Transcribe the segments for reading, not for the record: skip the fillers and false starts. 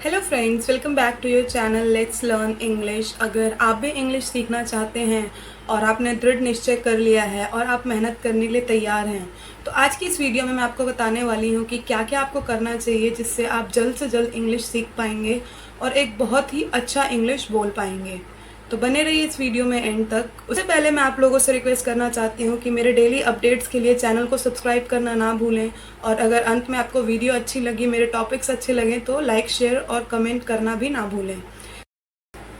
Hello friends, welcome back to your channel let's learn English. अगर आप भी English सीखना चाहते हैं और आपने दृढ़ निश्चय कर लिया है और आप मेहनत करने के लिए तैयार हैं, तो आज की इस वीडियो में मैं आपको बताने वाली हूँ कि क्या क्या आपको करना चाहिए जिससे आप जल्द से जल्द इंग्लिश सीख पाएंगे और एक बहुत ही अच्छा इंग्लिश बोल पाएंगे। तो बने रहिए इस वीडियो में एंड तक। उससे पहले मैं आप लोगों से रिक्वेस्ट करना चाहती हूँ कि मेरे डेली अपडेट्स के लिए चैनल को सब्सक्राइब करना ना भूलें, और अगर अंत में आपको वीडियो अच्छी लगी, मेरे टॉपिक्स अच्छे लगे, तो लाइक, शेयर और कमेंट करना भी ना भूलें।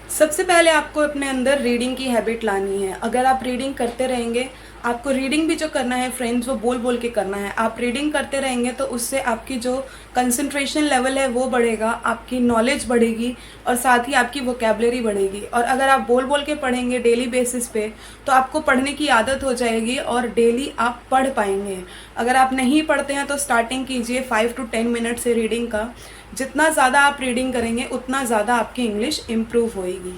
सबसे पहले आपको अपने अंदर रीडिंग की हैबिट लानी है। अगर आप रीडिंग करते रहेंगे, आपको रीडिंग भी जो करना है फ्रेंड्स वो बोल बोल के करना है। आप रीडिंग करते रहेंगे तो उससे आपकी जो कंसंट्रेशन लेवल है वो बढ़ेगा, आपकी नॉलेज बढ़ेगी और साथ ही आपकी वोकेबलरी बढ़ेगी। और अगर आप बोल बोल के पढ़ेंगे डेली बेसिस पे तो आपको पढ़ने की आदत हो जाएगी और डेली आप पढ़ पाएंगे। अगर आप नहीं पढ़ते हैं तो स्टार्टिंग कीजिए 5 to 10 मिनट से रीडिंग का। जितना ज़्यादा आप रीडिंग करेंगे उतना ज़्यादा आपकी इंग्लिश इम्प्रूव होएगी।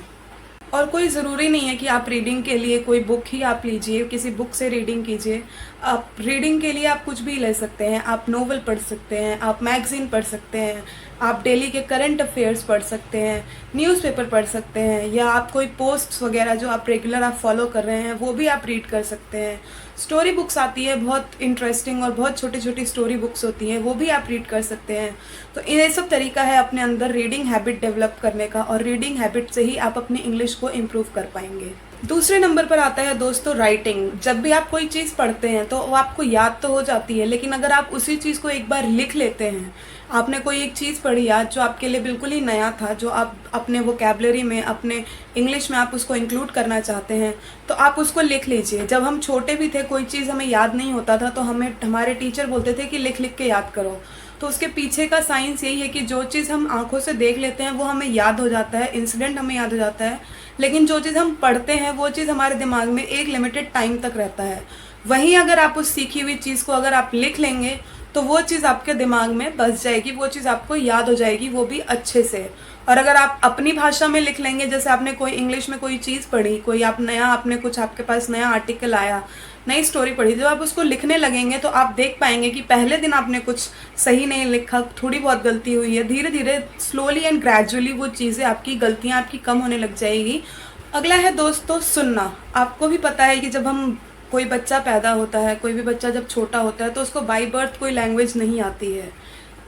और कोई ज़रूरी नहीं है कि आप रीडिंग के लिए कोई बुक ही आप लीजिए, किसी बुक से रीडिंग कीजिए। आप रीडिंग के लिए आप कुछ भी ले सकते हैं। आप नोवेल पढ़ सकते हैं, आप मैगज़ीन पढ़ सकते हैं, आप डेली के करंट अफेयर्स पढ़ सकते हैं, न्यूज़पेपर पढ़ सकते हैं, या आप कोई पोस्ट्स वगैरह जो आप रेगुलर आप फॉलो कर रहे हैं वो भी आप रीड कर सकते हैं। स्टोरी बुक्स आती है बहुत इंटरेस्टिंग और बहुत छोटी छोटी स्टोरी बुक्स होती हैं, वो भी आप रीड कर सकते हैं। तो ये सब तरीका है अपने अंदर रीडिंग हैबिट डेवलप करने का, और रीडिंग हैबिट से ही आप अपनी इंग्लिश को इम्प्रूव कर पाएंगे। दूसरे नंबर पर आता है दोस्तों राइटिंग। जब भी आप कोई चीज़ पढ़ते हैं तो वो आपको याद तो हो जाती है, लेकिन अगर आप उसी चीज़ को एक बार लिख लेते हैं, आपने कोई एक चीज़ पढ़ी आज जो आपके लिए बिल्कुल ही नया था, जो आप अपने वोकेबलरी में, अपने इंग्लिश में आप उसको इंक्लूड करना चाहते हैं, तो आप उसको लिख लीजिए। जब हम छोटे भी थे, कोई चीज़ हमें याद नहीं होता था तो हमें हमारे टीचर बोलते थे कि लिख लिख के याद करो। तो उसके पीछे का साइंस यही है कि जो चीज़ हम आंखों से देख लेते हैं वो हमें याद हो जाता है, इंसिडेंट हमें याद हो जाता है, लेकिन जो चीज़ हम पढ़ते हैं वो चीज़ हमारे दिमाग में एक लिमिटेड टाइम तक रहता है। वहीं अगर आप उस सीखी हुई चीज़ को अगर आप लिख लेंगे तो वो चीज़ आपके दिमाग में बस जाएगी, वो चीज़ आपको याद हो जाएगी, वो भी अच्छे से। और अगर आप अपनी भाषा में लिख लेंगे, जैसे आपने कोई इंग्लिश में कोई चीज़ पढ़ी, कोई आप नया, आपने कुछ, आपके पास नया आर्टिकल आया, नई स्टोरी पढ़ी, जब आप उसको लिखने लगेंगे तो आप देख पाएंगे कि पहले दिन आपने कुछ सही नहीं लिखा, थोड़ी बहुत गलती हुई है। धीरे धीरे, स्लोली एंड ग्रेजुअली वो चीज़ें, आपकी गलतियाँ आपकी कम होने लग जाएगी। अगला है दोस्तों सुनना। आपको भी पता है कि जब हम, कोई बच्चा पैदा होता है, कोई भी बच्चा जब छोटा होता है तो उसको बाय बर्थ कोई लैंग्वेज नहीं आती है।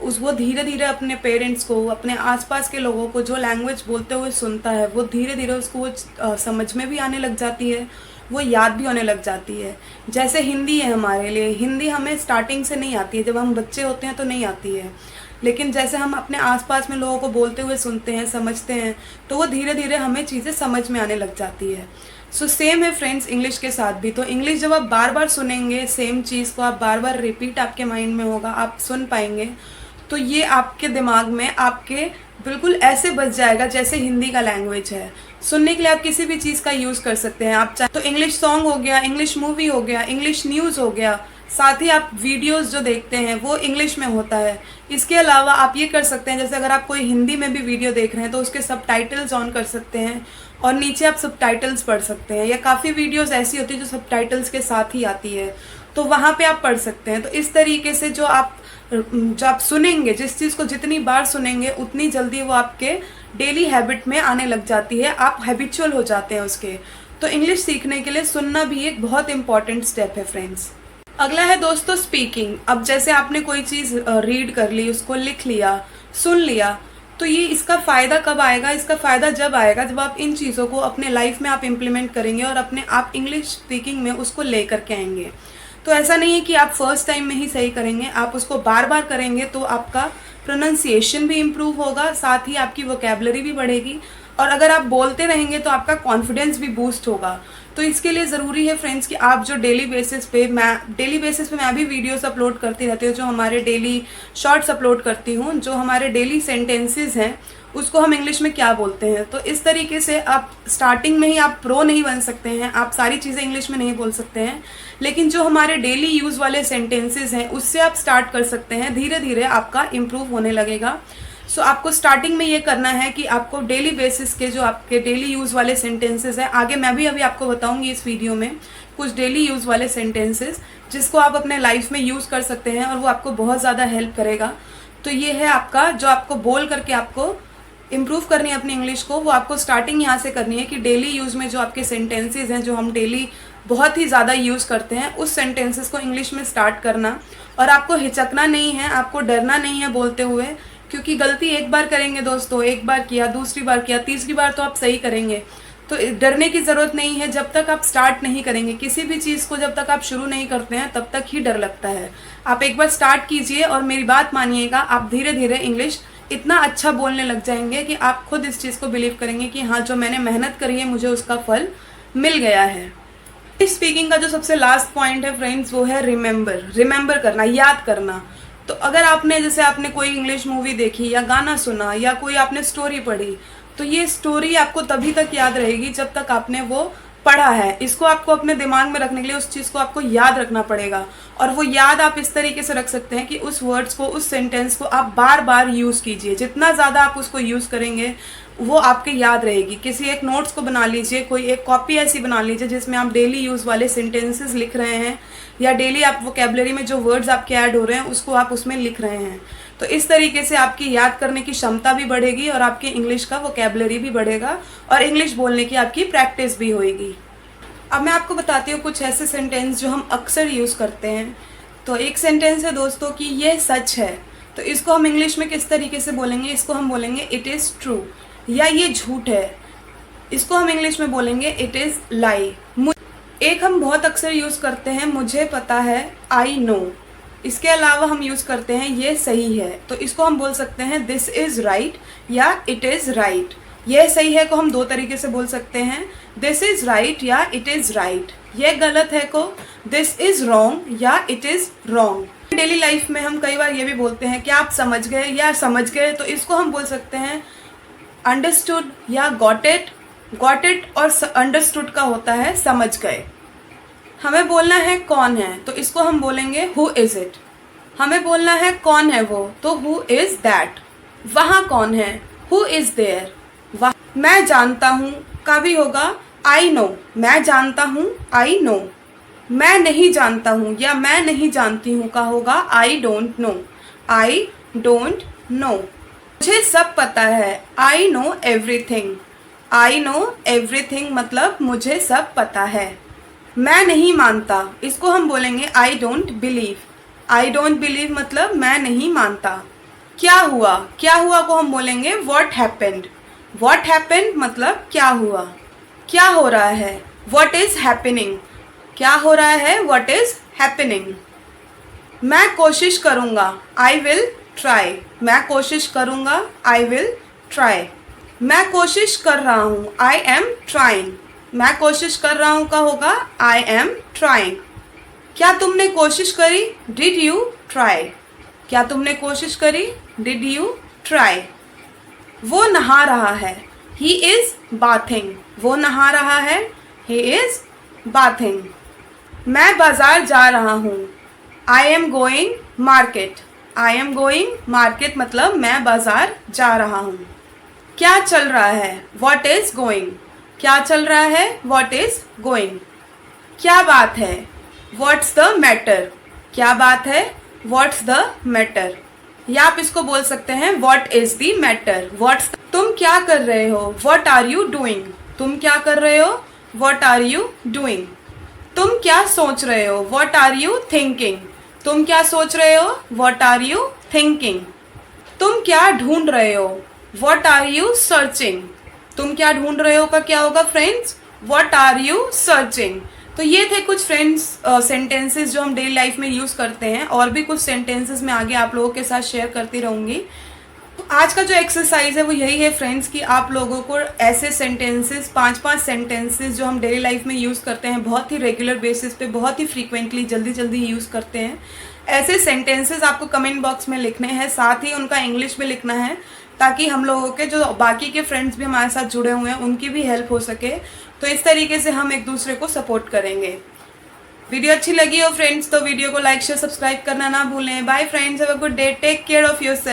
वो धीरे धीरे अपने पेरेंट्स को, अपने आसपास के लोगों को जो लैंग्वेज बोलते हुए सुनता है, वो धीरे धीरे उसको वो समझ में भी आने लग जाती है, वो याद भी होने लग जाती है। जैसे हिंदी है हमारे लिए, हिंदी हमें स्टार्टिंग से नहीं आती है, जब हम बच्चे होते हैं तो नहीं आती है, लेकिन जैसे हम अपने आसपास में लोगों को बोलते हुए सुनते हैं, समझते हैं, तो वो धीरे धीरे हमें चीज़ें समझ में आने लग जाती है। सो सेम है फ्रेंड्स इंग्लिश के साथ भी। तो इंग्लिश जब आप बार बार सुनेंगे, सेम चीज़ को आप बार बार रिपीट आपके माइंड में होगा, आप सुन पाएंगे, तो ये आपके दिमाग में आपके बिल्कुल ऐसे बस जाएगा जैसे हिंदी का लैंग्वेज है। सुनने के लिए आप किसी भी चीज़ का यूज़ कर सकते हैं। आप चाहे तो इंग्लिश सॉन्ग हो गया, इंग्लिश मूवी हो गया, इंग्लिश न्यूज़ हो गया, साथ ही आप वीडियोस जो देखते हैं वो इंग्लिश में होता है। इसके अलावा आप ये कर सकते हैं, जैसे अगर आप कोई हिंदी में भी वीडियो देख रहे हैं तो उसके सबटाइटल्स ऑन कर सकते हैं और नीचे आप सबटाइटल्स पढ़ सकते हैं। या काफ़ी वीडियोस ऐसी होती है जो सबटाइटल्स के साथ ही आती है, तो वहाँ पे आप पढ़ सकते हैं। तो इस तरीके से जो आप सुनेंगे, जिस चीज़ को जितनी बार सुनेंगे उतनी जल्दी वो आपके डेली हैबिट में आने लग जाती है, आप हैबिचुअल हो जाते हैं उसके। तो इंग्लिश सीखने के लिए सुनना भी एक बहुत इंपॉर्टेंट स्टेप है फ्रेंड्स। अगला है दोस्तों स्पीकिंग। अब जैसे आपने कोई चीज़ रीड कर ली, उसको लिख लिया, सुन लिया, तो ये इसका फ़ायदा कब आएगा? इसका फ़ायदा जब आएगा जब आप इन चीज़ों को अपने लाइफ में आप इम्प्लीमेंट करेंगे और अपने आप इंग्लिश स्पीकिंग में उसको ले करके आएंगे। तो ऐसा नहीं है कि आप फर्स्ट टाइम में ही सही करेंगे, आप उसको बार बार करेंगे तो आपका प्रोनाउंसिएशन भी इम्प्रूव होगा, साथ ही आपकी वोकेबलरी भी बढ़ेगी, और अगर आप बोलते रहेंगे तो आपका कॉन्फिडेंस भी बूस्ट होगा। तो इसके लिए ज़रूरी है फ्रेंड्स कि आप जो डेली बेसिस पे मैं भी वीडियोस अपलोड करती रहती हूँ, जो हमारे डेली शॉर्ट्स अपलोड करती हूँ, जो हमारे डेली सेंटेंसेस हैं उसको हम इंग्लिश में क्या बोलते हैं। तो इस तरीके से आप स्टार्टिंग में ही आप प्रो नहीं बन सकते हैं, आप सारी चीज़ें इंग्लिश में नहीं बोल सकते हैं, लेकिन जो हमारे डेली यूज़ वाले सेंटेंसेस हैं उससे आप स्टार्ट कर सकते हैं। धीरे धीरे आपका इम्प्रूव होने लगेगा। सो आपको स्टार्टिंग में ये करना है कि आपको डेली बेसिस के जो आपके डेली यूज़ वाले सेंटेंसेस हैं, आगे मैं भी अभी आपको बताऊंगी इस वीडियो में कुछ डेली यूज़ वाले सेंटेंसेस जिसको आप अपने लाइफ में यूज़ कर सकते हैं और वो आपको बहुत ज़्यादा हेल्प करेगा। तो ये है आपका, जो आपको बोल करके आपको इम्प्रूव करनी है अपनी इंग्लिश को, वो आपको स्टार्टिंग यहाँ से करनी है कि डेली यूज़ में जो आपके सेंटेंसेस हैं, जो हम डेली बहुत ही ज़्यादा यूज़ करते हैं, उस सेंटेंसेस को इंग्लिश में स्टार्ट करना। और आपको हिचकना नहीं है, आपको डरना नहीं है बोलते हुए, क्योंकि गलती एक बार करेंगे दोस्तों, एक बार किया, दूसरी बार किया, तीसरी बार तो आप सही करेंगे। तो डरने की ज़रूरत नहीं है। जब तक आप स्टार्ट नहीं करेंगे किसी भी चीज़ को, जब तक आप शुरू नहीं करते हैं, तब तक ही डर लगता है। आप एक बार स्टार्ट कीजिए और मेरी बात मानिएगा, आप धीरे धीरे इंग्लिश इतना अच्छा बोलने लग जाएंगे कि आप खुद इस चीज़ को बिलीव करेंगे कि हाँ, जो मैंने मेहनत करी है मुझे उसका फल मिल गया है। इस स्पीकिंग का जो सबसे लास्ट पॉइंट है फ्रेंड्स, वो है रिमेंबर करना, याद करना। तो अगर आपने कोई इंग्लिश मूवी देखी या गाना सुना या कोई आपने स्टोरी पढ़ी, तो ये स्टोरी आपको तभी तक याद रहेगी जब तक आपने वो पढ़ा है। इसको आपको अपने दिमाग में रखने के लिए उस चीज़ को आपको याद रखना पड़ेगा। और वो याद आप इस तरीके से रख सकते हैं कि उस वर्ड्स को, उस सेंटेंस को आप बार बार यूज़ कीजिए। जितना ज़्यादा आप उसको यूज़ करेंगे वो आपके याद रहेगी। किसी एक नोट्स को बना लीजिए, कोई एक कॉपी ऐसी बना लीजिए जिसमें आप डेली यूज़ वाले सेंटेंसेस लिख रहे हैं, या डेली आप वोकैबुलरी में जो वर्ड्स आपके ऐड हो रहे हैं उसको आप उसमें लिख रहे हैं। तो इस तरीके से आपकी याद करने की क्षमता भी बढ़ेगी और आपकी इंग्लिश का वोकैबुलरी भी बढ़ेगा और इंग्लिश बोलने की आपकी प्रैक्टिस भी होएगी। अब मैं आपको बताती हूँ कुछ ऐसे सेंटेंस जो हम अक्सर यूज़ करते हैं। तो एक सेंटेंस है दोस्तों कि ये सच है, तो इसको हम इंग्लिश में किस तरीके से बोलेंगे? इसको हम बोलेंगे इट इज़ ट्रू। या ये झूठ है, इसको हम इंग्लिश में बोलेंगे इट इज़ लाई। एक हम बहुत अक्सर यूज़ करते हैं, मुझे पता है, आई नो। इसके अलावा हम यूज़ करते हैं ये सही है, तो इसको हम बोल सकते हैं दिस इज़ राइट या इट इज़ राइट। यह सही है को हम दो तरीके से बोल सकते हैं, दिस इज़ राइट या इट इज़ राइट। यह गलत है को दिस इज़ रॉन्ग या it is wrong. Daily life में हम कई बार ये भी बोलते हैं कि आप समझ गए या समझ गए, तो इसको हम बोल सकते हैं अंडरस्टूड या गॉट इट। गॉट इट और अंडरस्टूड का होता है समझ गए। हमें बोलना है कौन है, तो इसको हम बोलेंगे हु इज़ इट। हमें बोलना है कौन है वो, तो हु इज़ दैट। वहाँ कौन है, हु इज़ देयर। मैं जानता हूँ का भी होगा आई नो। मैं जानता हूँ, आई नो। मैं नहीं जानता हूँ या मैं नहीं जानती हूँ का होगा I don't know. I don't know. मुझे सब पता है, I know everything. I know everything मतलब मुझे सब पता है। मैं नहीं मानता, इसको हम बोलेंगे I don't believe. I don't believe मतलब मैं नहीं मानता। क्या हुआ, क्या हुआ को हम बोलेंगे व्हाट हैपेंड। व्हाट हैपेंड मतलब क्या हुआ। क्या हो रहा है, व्हाट इज़ हैपनिंग। क्या हो रहा है, व्हाट इज़ हैपनिंग। मैं कोशिश करूँगा, आई विल ट्राई। मैं कोशिश करूँगा, आई विल ट्राई। मैं कोशिश कर रहा हूँ, आई एम ट्राइंग। मैं कोशिश कर रहा हूँ का होगा आई एम ट्राइंग। क्या तुमने कोशिश करी, डिड यू ट्राई। क्या तुमने कोशिश करी, डिड यू ट्राई। वो नहा रहा है, ही इज़ बाथिंग। वो नहा रहा है, ही इज़ बाथिंग। मैं बाज़ार जा रहा हूँ, I am going market. I am going market मतलब मैं बाज़ार जा रहा हूँ। क्या चल रहा है, व्हाट इज़ गोइंग। क्या चल रहा है, व्हाट इज़ गोइंग। क्या बात है, व्हाट्स द मैटर। क्या बात है, व्हाट्स द मैटर। या आप इसको बोल सकते हैं what is the matter. What's. तुम क्या कर रहे हो, व्हाट आर यू डूइंग। तुम क्या कर रहे हो, व्हाट आर यू डूइंग। तुम क्या सोच रहे हो, व्हाट आर यू थिंकिंग। तुम क्या सोच रहे हो, व्हाट आर यू थिंकिंग। तुम क्या ढूंढ रहे हो, व्हाट आर यू सर्चिंग। तुम क्या ढूंढ रहे हो का क्या होगा friends, what are you searching. तो ये थे कुछ फ्रेंड्स सेंटेंसेस जो हम डेली लाइफ में यूज़ करते हैं, और भी कुछ सेंटेंसेस मैं आगे आप लोगों के साथ शेयर करती रहूँगी। तो आज का जो एक्सरसाइज है वो यही है फ्रेंड्स कि आप लोगों को ऐसे सेंटेंसेस 5-5 सेंटेंसेस जो हम डेली लाइफ में यूज़ करते हैं, बहुत ही रेगुलर बेसिस पे, बहुत ही फ्रीक्वेंटली, जल्दी जल्दी यूज़ करते हैं, ऐसे सेंटेंसेस आपको कमेंट बॉक्स में लिखने हैं। साथ ही उनका इंग्लिश में लिखना है, ताकि हम लोगों के जो बाकी के फ्रेंड्स भी हमारे साथ जुड़े हुए हैं उनकी भी हेल्प हो सके। तो इस तरीके से हम एक दूसरे को सपोर्ट करेंगे। वीडियो अच्छी लगी हो फ्रेंड्स तो वीडियो को लाइक शेयर सब्सक्राइब करना ना भूलें। Bye friends, have a good day, take care of yourself.